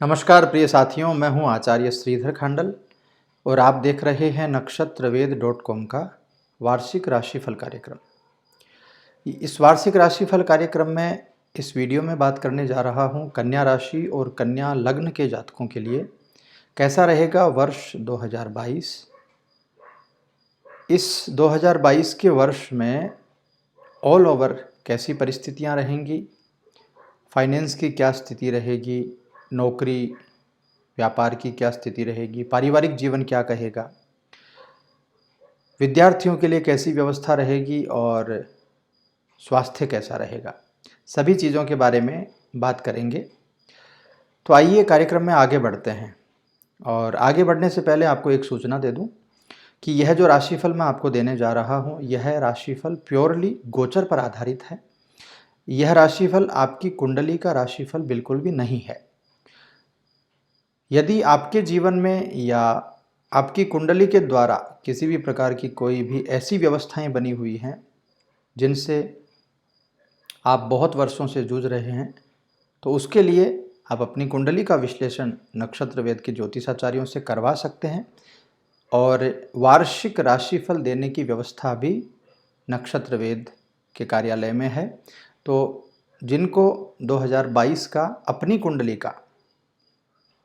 नमस्कार प्रिय साथियों, मैं हूं आचार्य श्रीधर खांडल और आप देख रहे हैं नक्षत्रवेद.com का वार्षिक राशिफल कार्यक्रम। इस वार्षिक राशिफल कार्यक्रम में इस वीडियो में बात करने जा रहा हूं कन्या राशि और कन्या लग्न के जातकों के लिए कैसा रहेगा वर्ष 2022। इस 2022 के वर्ष में ऑल ओवर कैसी परिस्थितियां रहेंगी, फाइनेंस की क्या स्थिति रहेगी, नौकरी व्यापार की क्या स्थिति रहेगी, पारिवारिक जीवन क्या कहेगा, विद्यार्थियों के लिए कैसी व्यवस्था रहेगी और स्वास्थ्य कैसा रहेगा, सभी चीज़ों के बारे में बात करेंगे। तो आइए कार्यक्रम में आगे बढ़ते हैं। और आगे बढ़ने से पहले आपको एक सूचना दे दूं कि यह जो राशिफल मैं आपको देने जा रहा हूं, यह राशिफल प्योरली गोचर पर आधारित है। यह राशिफल आपकी कुंडली का राशिफल बिल्कुल भी नहीं है। यदि आपके जीवन में या आपकी कुंडली के द्वारा किसी भी प्रकार की कोई भी ऐसी व्यवस्थाएं बनी हुई हैं जिनसे आप बहुत वर्षों से जूझ रहे हैं, तो उसके लिए आप अपनी कुंडली का विश्लेषण नक्षत्र वेद के ज्योतिषाचार्यों से करवा सकते हैं। और वार्षिक राशिफल देने की व्यवस्था भी नक्षत्र वेद के कार्यालय में है। तो जिनको 2022 का अपनी कुंडली का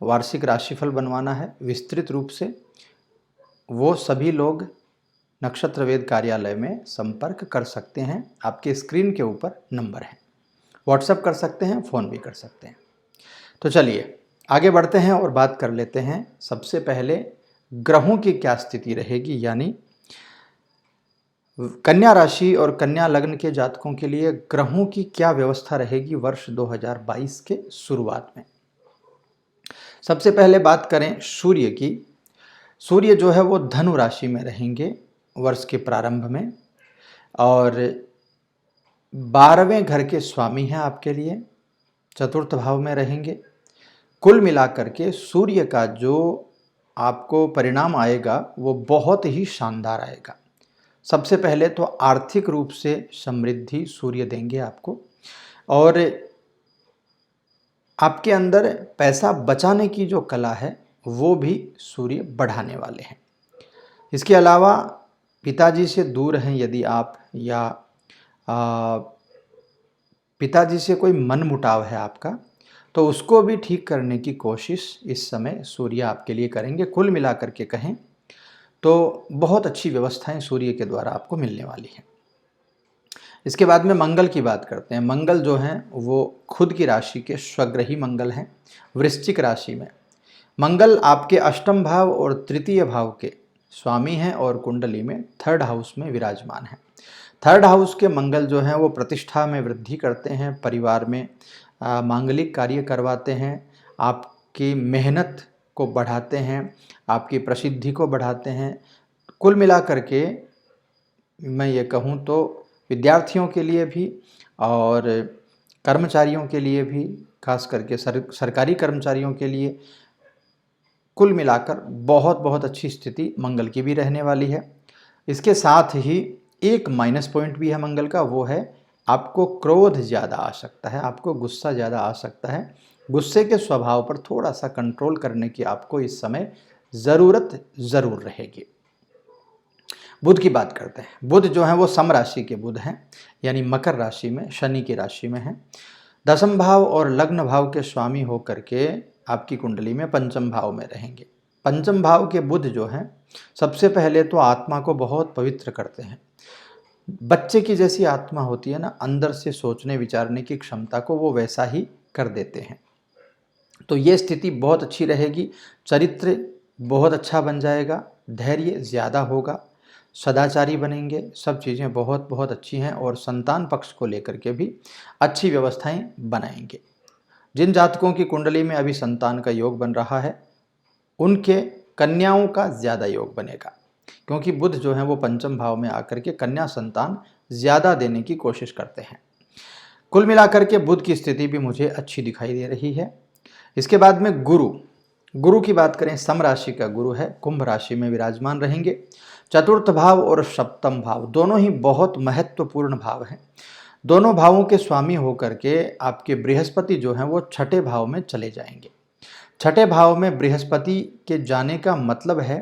वार्षिक राशिफल बनवाना है विस्तृत रूप से, वो सभी लोग नक्षत्र वेद कार्यालय में संपर्क कर सकते हैं। आपके स्क्रीन के ऊपर नंबर है, व्हाट्सएप कर सकते हैं, फ़ोन भी कर सकते हैं। तो चलिए आगे बढ़ते हैं और बात कर लेते हैं सबसे पहले ग्रहों की क्या स्थिति रहेगी, यानी कन्या राशि और कन्या लग्न के जातकों के लिए ग्रहों की क्या व्यवस्था रहेगी वर्ष 2022 के शुरुआत में। सबसे पहले बात करें सूर्य की। सूर्य जो है वो धनु राशि में रहेंगे वर्ष के प्रारंभ में और 12वें घर के स्वामी हैं आपके लिए, चतुर्थ भाव में रहेंगे। कुल मिलाकर के सूर्य का जो आपको परिणाम आएगा वो बहुत ही शानदार आएगा। सबसे पहले तो आर्थिक रूप से समृद्धि सूर्य देंगे आपको, और आपके अंदर पैसा बचाने की जो कला है वो भी सूर्य बढ़ाने वाले हैं। इसके अलावा पिताजी से दूर हैं यदि आप, या पिताजी से कोई मनमुटाव है आपका, तो उसको भी ठीक करने की कोशिश इस समय सूर्य आपके लिए करेंगे। कुल मिलाकर के कहें तो बहुत अच्छी व्यवस्थाएं सूर्य के द्वारा आपको मिलने वाली हैं। इसके बाद में मंगल की बात करते हैं। मंगल जो हैं वो खुद की राशि के स्वग्रही मंगल हैं, वृश्चिक राशि में। मंगल आपके अष्टम भाव और तृतीय भाव के स्वामी हैं और कुंडली में थर्ड हाउस में विराजमान हैं। थर्ड हाउस के मंगल जो हैं वो प्रतिष्ठा में वृद्धि करते हैं, परिवार में मांगलिक कार्य करवाते हैं, आपकी मेहनत को बढ़ाते हैं, आपकी प्रसिद्धि को बढ़ाते हैं। कुल मिलाकर के मैं ये कहूँ तो विद्यार्थियों के लिए भी और कर्मचारियों के लिए भी, खास करके सरकारी कर्मचारियों के लिए कुल मिलाकर बहुत बहुत अच्छी स्थिति मंगल की भी रहने वाली है। इसके साथ ही एक माइनस पॉइंट भी है मंगल का, वो है आपको क्रोध ज़्यादा आ सकता है, आपको गुस्सा ज़्यादा आ सकता है। गुस्से के स्वभाव पर थोड़ा सा कंट्रोल करने की आपको इस समय ज़रूरत ज़रूर रहेगी। बुध की बात करते हैं। बुध जो है वो सम राशि के बुध हैं, यानी मकर राशि में, शनि की राशि में हैं। दसम भाव और लग्न भाव के स्वामी होकर के आपकी कुंडली में पंचम भाव में रहेंगे। पंचम भाव के बुध जो हैं सबसे पहले तो आत्मा को बहुत पवित्र करते हैं। बच्चे की जैसी आत्मा होती है ना, अंदर से सोचने विचारने की क्षमता को वो वैसा ही कर देते हैं। तो ये स्थिति बहुत अच्छी रहेगी। चरित्र बहुत अच्छा बन जाएगा, धैर्य ज़्यादा होगा, सदाचारी बनेंगे, सब चीज़ें बहुत बहुत अच्छी हैं। और संतान पक्ष को लेकर के भी अच्छी व्यवस्थाएं बनाएंगे। जिन जातकों की कुंडली में अभी संतान का योग बन रहा है उनके कन्याओं का ज़्यादा योग बनेगा, क्योंकि बुध जो है वो पंचम भाव में आकर के कन्या संतान ज़्यादा देने की कोशिश करते हैं। कुल मिलाकर के बुध की स्थिति भी मुझे अच्छी दिखाई दे रही है। इसके बाद में गुरु की बात करें, सम राशि का गुरु है, कुंभ राशि में विराजमान रहेंगे। चतुर्थ भाव और सप्तम भाव दोनों ही बहुत महत्वपूर्ण भाव हैं। दोनों भावों के स्वामी होकर के आपके बृहस्पति जो हैं वो छठे भाव में चले जाएंगे। छठे भाव में बृहस्पति के जाने का मतलब है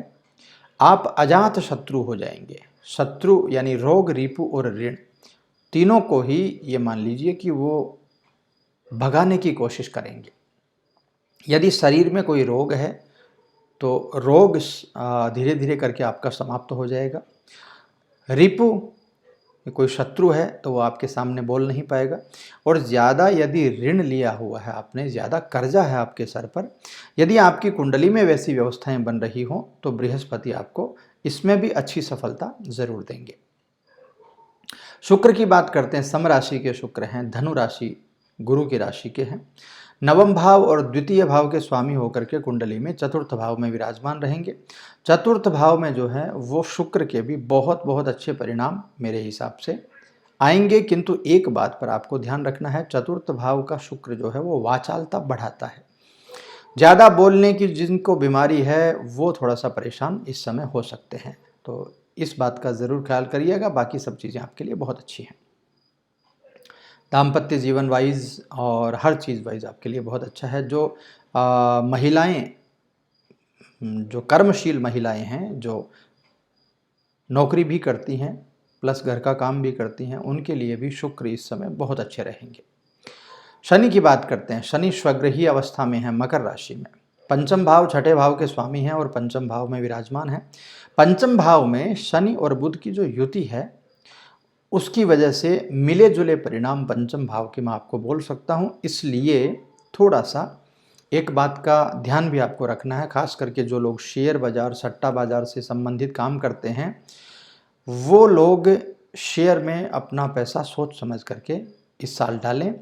आप अजात शत्रु हो जाएंगे। शत्रु यानी रोग, रिपु और ऋण, तीनों को ही ये मान लीजिए कि वो भगाने की कोशिश करेंगे। यदि शरीर में कोई रोग है तो रोग धीरे धीरे करके आपका समाप्त हो जाएगा। रिपु, कोई शत्रु है तो वो आपके सामने बोल नहीं पाएगा। और ज़्यादा यदि ऋण लिया हुआ है आपने, ज़्यादा कर्जा है आपके सर पर, यदि आपकी कुंडली में वैसी व्यवस्थाएं बन रही हों तो बृहस्पति आपको इसमें भी अच्छी सफलता ज़रूर देंगे। शुक्र की बात करते हैं। सम राशि के शुक्र हैं, धनु राशि गुरु की राशि के हैं। नवम भाव और द्वितीय भाव के स्वामी होकर के कुंडली में चतुर्थ भाव में विराजमान रहेंगे। चतुर्थ भाव में जो है वो शुक्र के भी बहुत बहुत अच्छे परिणाम मेरे हिसाब से आएंगे, किंतु एक बात पर आपको ध्यान रखना है, चतुर्थ भाव का शुक्र जो है वो वाचालता बढ़ाता है। ज़्यादा बोलने की जिनको बीमारी है वो थोड़ा सा परेशान इस समय हो सकते हैं, तो इस बात का ज़रूर ख्याल करिएगा। बाकी सब चीज़ें आपके लिए बहुत अच्छी हैं। दाम्पत्य जीवन वाइज और हर चीज़ वाइज आपके लिए बहुत अच्छा है। जो महिलाएं, जो कर्मशील महिलाएं हैं, जो नौकरी भी करती हैं प्लस घर का काम भी करती हैं, उनके लिए भी शुक्र इस समय बहुत अच्छे रहेंगे। शनि की बात करते हैं। शनि स्वगृही अवस्था में है मकर राशि में। पंचम भाव छठे भाव के स्वामी हैं और पंचम भाव में विराजमान है। पंचम भाव में शनि और बुध की जो युति है उसकी वजह से मिले जुले परिणाम पंचम भाव के मैं आपको बोल सकता हूं। इसलिए थोड़ा सा एक बात का ध्यान भी आपको रखना है, खास करके जो लोग शेयर बाजार, सट्टा बाजार से संबंधित काम करते हैं, वो लोग शेयर में अपना पैसा सोच समझ करके इस साल डालें।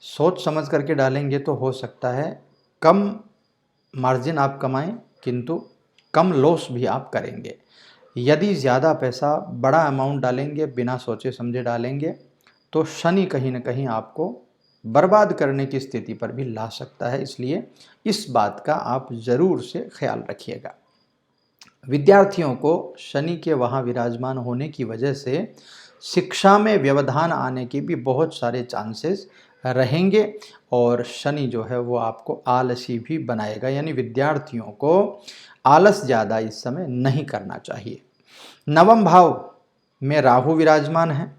सोच समझ करके डालेंगे तो हो सकता है कम मार्जिन आप कमाएं, किंतु कम लॉस भी आप करेंगे। यदि ज़्यादा पैसा, बड़ा अमाउंट डालेंगे, बिना सोचे समझे डालेंगे, तो शनि कहीं ना कहीं आपको बर्बाद करने की स्थिति पर भी ला सकता है। इसलिए इस बात का आप ज़रूर से ख्याल रखिएगा। विद्यार्थियों को शनि के वहाँ विराजमान होने की वजह से शिक्षा में व्यवधान आने के भी बहुत सारे चांसेस रहेंगे और शनि जो है वो आपको आलसी भी बनाएगा। यानी विद्यार्थियों को आलस ज़्यादा इस समय नहीं करना चाहिए। नवम भाव में राहु विराजमान है।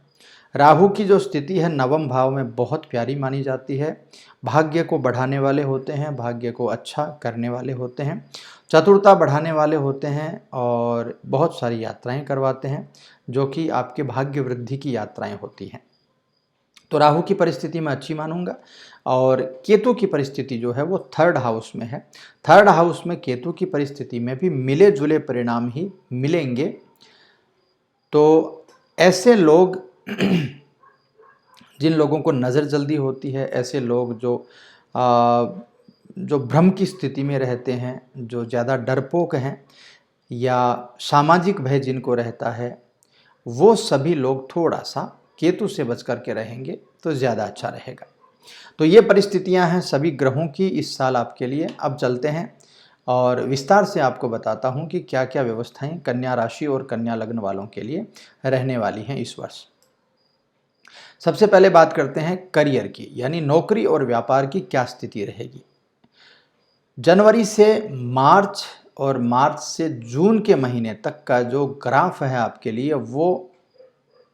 राहु की जो स्थिति है नवम भाव में बहुत प्यारी मानी जाती है। भाग्य को बढ़ाने वाले होते हैं, भाग्य को अच्छा करने वाले होते हैं, चतुरता बढ़ाने वाले होते हैं और बहुत सारी यात्राएं करवाते हैं जो कि आपके भाग्य वृद्धि की यात्राएं होती हैं। तो राहु की परिस्थिति मैं अच्छी मानूंगा। और केतु की परिस्थिति जो है वो थर्ड हाउस में है। थर्ड हाउस में केतु की परिस्थिति में भी मिले जुले परिणाम ही मिलेंगे। तो ऐसे लोग जिन लोगों को नज़र जल्दी होती है, ऐसे लोग जो भ्रम की स्थिति में रहते हैं, जो ज़्यादा डरपोक हैं या सामाजिक भय जिनको रहता है, वो सभी लोग थोड़ा सा केतु से बच कर के रहेंगे तो ज़्यादा अच्छा रहेगा। तो ये परिस्थितियां हैं सभी ग्रहों की इस साल आपके लिए। अब चलते हैं और विस्तार से आपको बताता हूं कि क्या क्या व्यवस्थाएं कन्या राशि और कन्या लग्न वालों के लिए रहने वाली हैं इस वर्ष। सबसे पहले बात करते हैं करियर की, यानी नौकरी और व्यापार की क्या स्थिति रहेगी। जनवरी से मार्च और मार्च से जून के महीने तक का जो ग्राफ है आपके लिए वो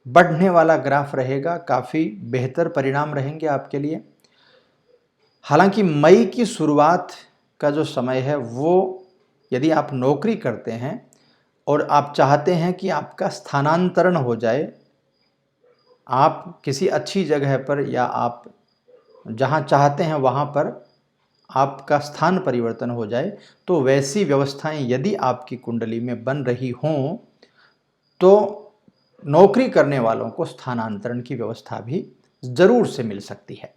बढ़ने वाला ग्राफ रहेगा। काफ़ी बेहतर परिणाम रहेंगे आपके लिए। हालांकि मई की शुरुआत का जो समय है वो, यदि आप नौकरी करते हैं और आप चाहते हैं कि आपका स्थानांतरण हो जाए, आप किसी अच्छी जगह पर या आप जहां चाहते हैं वहां पर आपका स्थान परिवर्तन हो जाए, तो वैसी व्यवस्थाएं यदि आपकी कुंडली में बन रही हों तो नौकरी करने वालों को स्थानांतरण की व्यवस्था भी जरूर से मिल सकती है।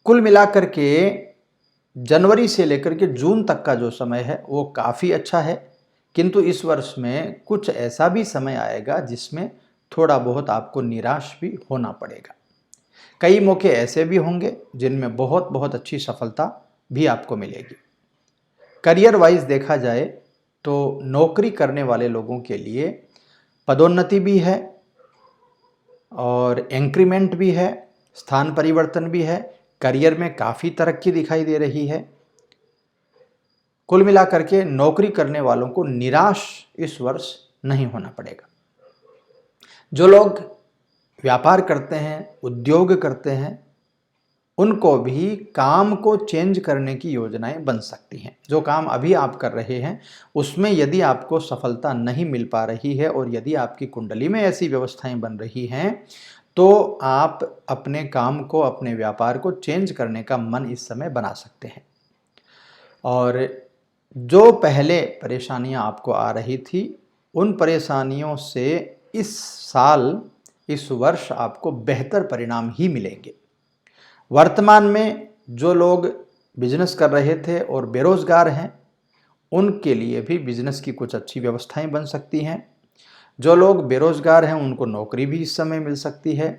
कुल मिलाकर के जनवरी से लेकर के जून तक का जो समय है वो काफ़ी अच्छा है, किंतु इस वर्ष में कुछ ऐसा भी समय आएगा जिसमें थोड़ा बहुत आपको निराश भी होना पड़ेगा। कई मौके ऐसे भी होंगे जिनमें बहुत बहुत अच्छी सफलता भी आपको मिलेगी। करियर वाइज देखा जाए तो नौकरी करने वाले लोगों के लिए पदोन्नति भी है और इंक्रीमेंट भी है, स्थान परिवर्तन भी है, करियर में काफ़ी तरक्की दिखाई दे रही है। कुल मिलाकर के नौकरी करने वालों को निराश इस वर्ष नहीं होना पड़ेगा। जो लोग व्यापार करते हैं, उद्योग करते हैं, उनको भी काम को चेंज करने की योजनाएं बन सकती हैं। जो काम अभी आप कर रहे हैं उसमें यदि आपको सफलता नहीं मिल पा रही है और यदि आपकी कुंडली में ऐसी व्यवस्थाएं बन रही हैं तो आप अपने काम को, अपने व्यापार को चेंज करने का मन इस समय बना सकते हैं। और जो पहले परेशानियां आपको आ रही थी उन परेशानियों से इस साल, इस वर्ष आपको बेहतर परिणाम ही मिलेंगे। वर्तमान में जो लोग बिजनेस कर रहे थे और बेरोजगार हैं उनके लिए भी बिजनेस की कुछ अच्छी व्यवस्थाएं बन सकती हैं। जो लोग बेरोजगार हैं उनको नौकरी भी इस समय मिल सकती है।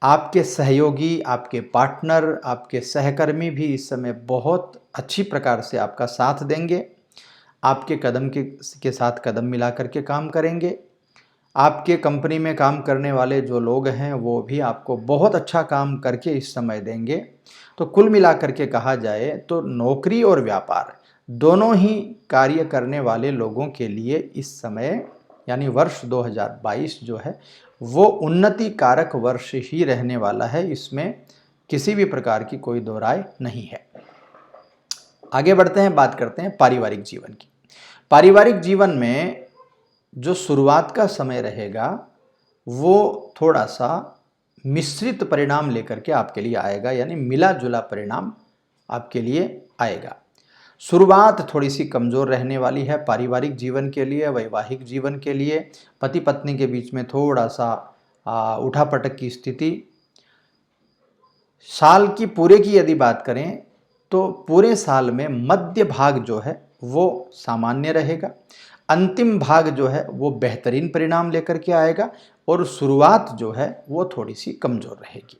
आपके सहयोगी, आपके पार्टनर, आपके सहकर्मी भी इस समय बहुत अच्छी प्रकार से आपका साथ देंगे। आपके कदम के साथ कदम मिला करके काम करेंगे। आपके कंपनी में काम करने वाले जो लोग हैं वो भी आपको बहुत अच्छा काम करके इस समय देंगे। तो कुल मिलाकर के कहा जाए तो नौकरी और व्यापार दोनों ही कार्य करने वाले लोगों के लिए इस समय यानी वर्ष 2022 जो है वो उन्नति कारक वर्ष ही रहने वाला है। इसमें किसी भी प्रकार की कोई दो राय नहीं है। आगे बढ़ते हैं, बात करते हैं पारिवारिक जीवन की। पारिवारिक जीवन में जो शुरुआत का समय रहेगा वो थोड़ा सा मिश्रित परिणाम लेकर के आपके लिए आएगा, यानी मिला जुला परिणाम आपके लिए आएगा। शुरुआत थोड़ी सी कमज़ोर रहने वाली है पारिवारिक जीवन के लिए, वैवाहिक जीवन के लिए। पति पत्नी के बीच में थोड़ा सा उठापटक की स्थिति। साल की पूरे की यदि बात करें तो पूरे साल में मध्य भाग जो है वो सामान्य रहेगा, अंतिम भाग जो है वो बेहतरीन परिणाम लेकर के आएगा और शुरुआत जो है वो थोड़ी सी कमज़ोर रहेगी।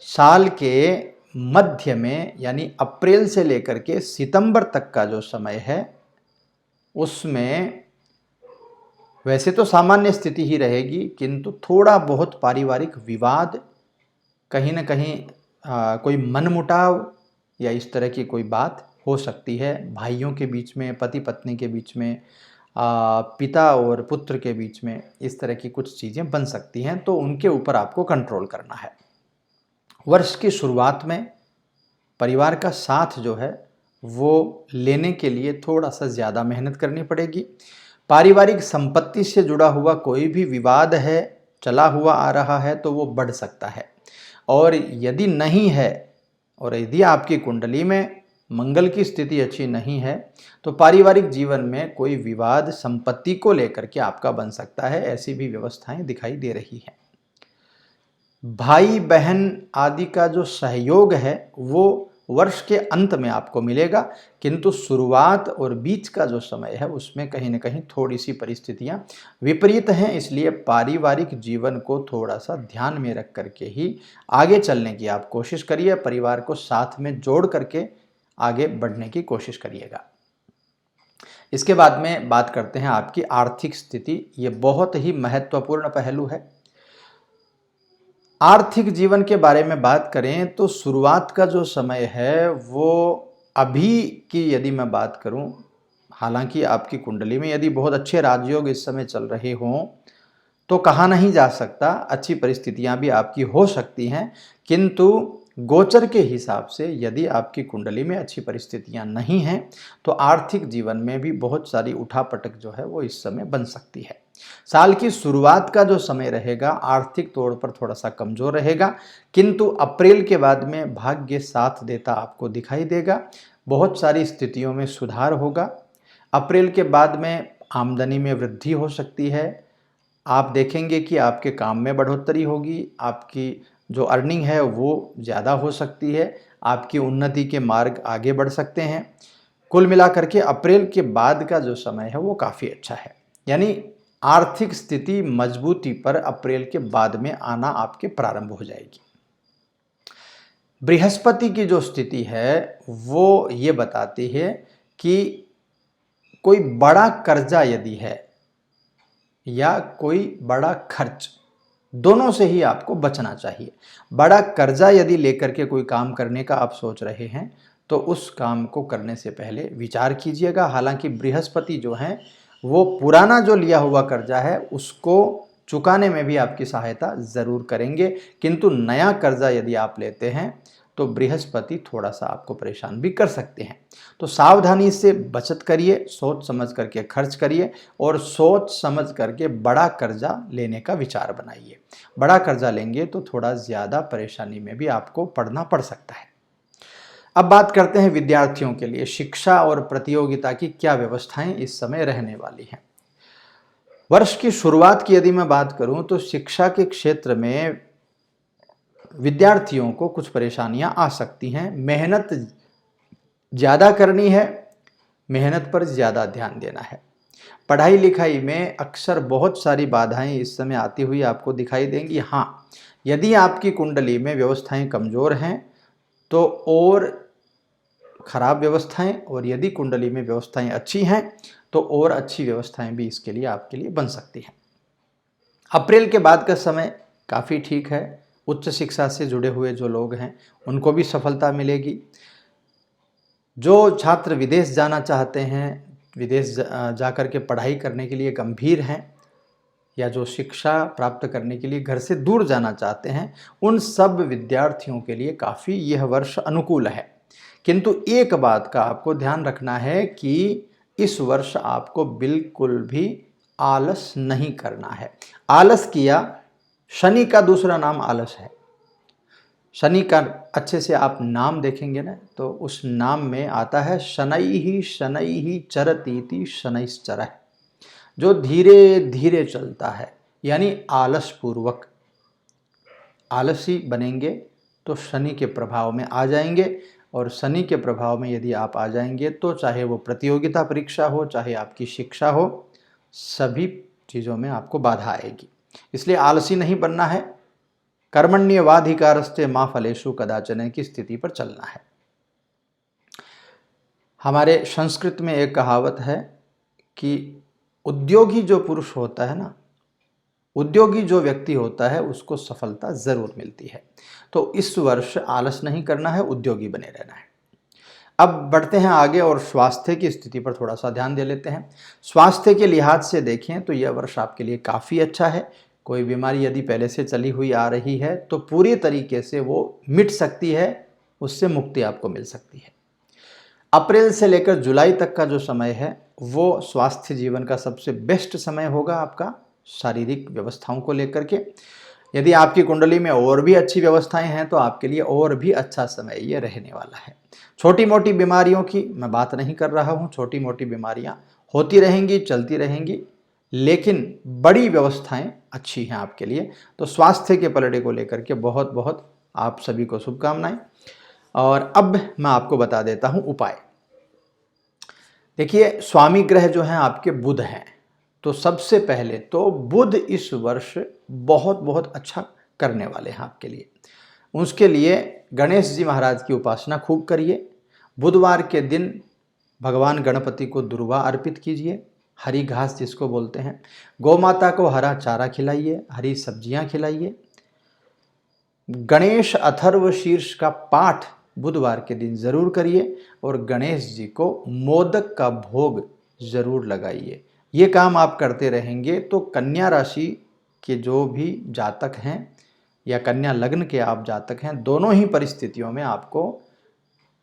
साल के मध्य में यानी अप्रैल से लेकर के सितंबर तक का जो समय है उसमें वैसे तो सामान्य स्थिति ही रहेगी, किंतु थोड़ा बहुत पारिवारिक विवाद, कहीं ना कहीं कोई मनमुटाव या इस तरह की कोई बात हो सकती है। भाइयों के बीच में, पति पत्नी के बीच में, पिता और पुत्र के बीच में इस तरह की कुछ चीज़ें बन सकती हैं, तो उनके ऊपर आपको कंट्रोल करना है। वर्ष की शुरुआत में परिवार का साथ जो है वो लेने के लिए थोड़ा सा ज़्यादा मेहनत करनी पड़ेगी। पारिवारिक संपत्ति से जुड़ा हुआ कोई भी विवाद है, चला हुआ आ रहा है, तो वो बढ़ सकता है। और यदि नहीं है और यदि आपकी कुंडली में मंगल की स्थिति अच्छी नहीं है तो पारिवारिक जीवन में कोई विवाद संपत्ति को लेकर के आपका बन सकता है। ऐसी भी व्यवस्थाएं दिखाई दे रही हैं। भाई बहन आदि का जो सहयोग है वो वर्ष के अंत में आपको मिलेगा, किंतु शुरुआत और बीच का जो समय है उसमें कहीं ना कहीं थोड़ी सी परिस्थितियां विपरीत हैं। इसलिए पारिवारिक जीवन को थोड़ा सा ध्यान में रख करके ही आगे चलने की आप कोशिश करिए। परिवार को साथ में जोड़ करके आगे बढ़ने की कोशिश करिएगा। इसके बाद में बात करते हैं आपकी आर्थिक स्थिति। ये बहुत ही महत्वपूर्ण पहलू है। आर्थिक जीवन के बारे में बात करें तो शुरुआत का जो समय है वो अभी की यदि मैं बात करूं, हालांकि आपकी कुंडली में यदि बहुत अच्छे राजयोग इस समय चल रहे हों तो कहा नहीं जा सकता, अच्छी परिस्थितियां भी आपकी हो सकती हैं, किंतु गोचर के हिसाब से यदि आपकी कुंडली में अच्छी परिस्थितियां नहीं हैं तो आर्थिक जीवन में भी बहुत सारी उठापटक जो है वो इस समय बन सकती है। साल की शुरुआत का जो समय रहेगा आर्थिक तौर पर थोड़ा सा कमज़ोर रहेगा, किंतु अप्रैल के बाद में भाग्य साथ देता आपको दिखाई देगा। बहुत सारी स्थितियों में सुधार होगा। अप्रैल के बाद में आमदनी में वृद्धि हो सकती है। आप देखेंगे कि आपके काम में बढ़ोतरी होगी, आपकी जो अर्निंग है वो ज़्यादा हो सकती है, आपकी उन्नति के मार्ग आगे बढ़ सकते हैं। कुल मिलाकर के अप्रैल के बाद का जो समय है वो काफ़ी अच्छा है, यानी आर्थिक स्थिति मजबूती पर अप्रैल के बाद में आना आपके प्रारंभ हो जाएगी। बृहस्पति की जो स्थिति है वो ये बताती है कि कोई बड़ा कर्जा यदि है या कोई बड़ा खर्च दोनों से ही आपको बचना चाहिए। बड़ा कर्जा यदि लेकर के कोई काम करने का आप सोच रहे हैं तो उस काम को करने से पहले विचार कीजिएगा। हालांकि बृहस्पति जो हैं वो पुराना जो लिया हुआ कर्जा है उसको चुकाने में भी आपकी सहायता ज़रूर करेंगे, किंतु नया कर्जा यदि आप लेते हैं तो बृहस्पति थोड़ा सा आपको परेशान भी कर सकते हैं। तो सावधानी से बचत करिए, सोच समझ करके खर्च करिए और सोच समझ करके बड़ा कर्जा लेने का विचार बनाइए। बड़ा कर्जा लेंगे तो थोड़ा ज़्यादा परेशानी में भी आपको पड़ना पड़ सकता है। अब बात करते हैं विद्यार्थियों के लिए शिक्षा और प्रतियोगिता की क्या व्यवस्थाएं इस समय रहने वाली हैं। वर्ष की शुरुआत की यदि मैं बात करूं तो शिक्षा के क्षेत्र में विद्यार्थियों को कुछ परेशानियां आ सकती हैं। मेहनत ज़्यादा करनी है, मेहनत पर ज़्यादा ध्यान देना है। पढ़ाई लिखाई में अक्सर बहुत सारी बाधाएं इस समय आती हुई आपको दिखाई देंगी। हाँ, यदि आपकी कुंडली में व्यवस्थाएं कमज़ोर हैं तो और ख़राब व्यवस्थाएं, और यदि कुंडली में व्यवस्थाएं अच्छी हैं तो और अच्छी व्यवस्थाएं भी इसके लिए आपके लिए बन सकती हैं। अप्रैल के बाद का समय काफ़ी ठीक है। उच्च शिक्षा से जुड़े हुए जो लोग हैं उनको भी सफलता मिलेगी। जो छात्र विदेश जाना चाहते हैं, विदेश जा कर के पढ़ाई करने के लिए गंभीर हैं, या जो शिक्षा प्राप्त करने के लिए घर से दूर जाना चाहते हैं, उन सब विद्यार्थियों के लिए काफ़ी यह वर्ष अनुकूल है। किंतु एक बात का आपको ध्यान रखना है कि इस वर्ष आपको बिल्कुल भी आलस नहीं करना है। आलस किया, शनि का दूसरा नाम आलस है। शनि का अच्छे से आप नाम देखेंगे ना तो उस नाम में आता है शनै ही चरतीति शनैश्चरः, जो धीरे धीरे चलता है, यानी आलस पूर्वक। आलसी बनेंगे तो शनि के प्रभाव में आ जाएंगे, और शनि के प्रभाव में यदि आप आ जाएंगे तो चाहे वो प्रतियोगिता परीक्षा हो, चाहे आपकी शिक्षा हो, सभी चीज़ों में आपको बाधा आएगी। इसलिए आलसी नहीं बनना है। कर्मण्येवाधिकारस्ते मा फलेषु कदाचन की स्थिति पर चलना है। हमारे संस्कृत में एक कहावत है कि उद्योगी जो पुरुष होता है ना, उद्योगी जो व्यक्ति होता है उसको सफलता ज़रूर मिलती है। तो इस वर्ष आलस नहीं करना है, उद्योगी बने रहना है। अब बढ़ते हैं आगे और स्वास्थ्य की स्थिति पर थोड़ा सा ध्यान दे लेते हैं। स्वास्थ्य के लिहाज से देखें तो यह वर्ष आपके लिए काफ़ी अच्छा है। कोई बीमारी यदि पहले से चली हुई आ रही है तो पूरी तरीके से वो मिट सकती है, उससे मुक्ति आपको मिल सकती है। अप्रैल से लेकर जुलाई तक का जो समय है वो स्वास्थ्य जीवन का सबसे बेस्ट समय होगा आपका, शारीरिक व्यवस्थाओं को लेकर के। यदि आपकी कुंडली में और भी अच्छी व्यवस्थाएं हैं तो आपके लिए और भी अच्छा समय ये रहने वाला है। छोटी मोटी बीमारियों की मैं बात नहीं कर रहा हूँ, छोटी मोटी बीमारियाँ होती रहेंगी, चलती रहेंगी, लेकिन बड़ी व्यवस्थाएं अच्छी हैं आपके लिए। तो स्वास्थ्य के पलड़े को लेकर के बहुत बहुत आप सभी को शुभकामनाएं। और अब मैं आपको बता देता हूं उपाय। देखिए, स्वामी ग्रह जो हैं आपके बुध हैं, तो सबसे पहले तो बुध इस वर्ष बहुत बहुत अच्छा करने वाले हैं आपके लिए। उसके लिए गणेश जी महाराज की उपासना खूब करिए। बुधवार के दिन भगवान गणपति को दुर्वा अर्पित कीजिए, हरी घास जिसको बोलते हैं। गौ माता को हरा चारा खिलाइए, हरी सब्जियां खिलाइए। गणेश अथर्व शीर्ष का पाठ बुधवार के दिन ज़रूर करिए, और गणेश जी को मोदक का भोग ज़रूर लगाइए। ये काम आप करते रहेंगे तो कन्या राशि के जो भी जातक हैं या कन्या लग्न के आप जातक हैं, दोनों ही परिस्थितियों में आपको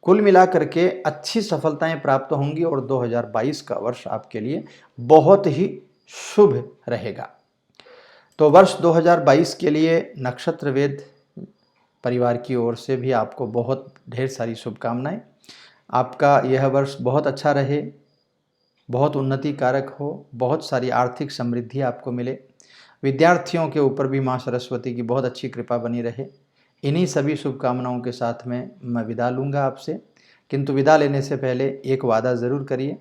कुल मिलाकर के अच्छी सफलताएं प्राप्त होंगी, और 2022 का वर्ष आपके लिए बहुत ही शुभ रहेगा। तो वर्ष 2022 के लिए नक्षत्र वेद परिवार की ओर से भी आपको बहुत ढेर सारी शुभकामनाएं। आपका यह वर्ष बहुत अच्छा रहे, बहुत उन्नति कारक हो, बहुत सारी आर्थिक समृद्धि आपको मिले। विद्यार्थियों के ऊपर भी माँ सरस्वती की बहुत अच्छी कृपा बनी रहे। इन्हीं सभी शुभकामनाओं के साथ में मैं विदा लूँगा आपसे, किंतु विदा लेने से पहले एक वादा ज़रूर करिए।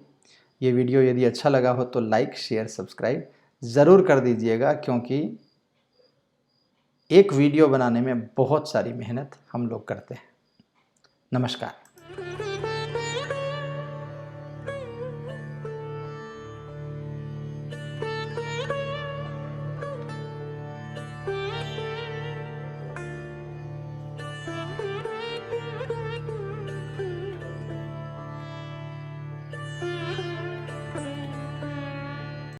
ये वीडियो यदि अच्छा लगा हो तो लाइक, शेयर, सब्सक्राइब ज़रूर कर दीजिएगा, क्योंकि एक वीडियो बनाने में बहुत सारी मेहनत हम लोग करते हैं। नमस्कार।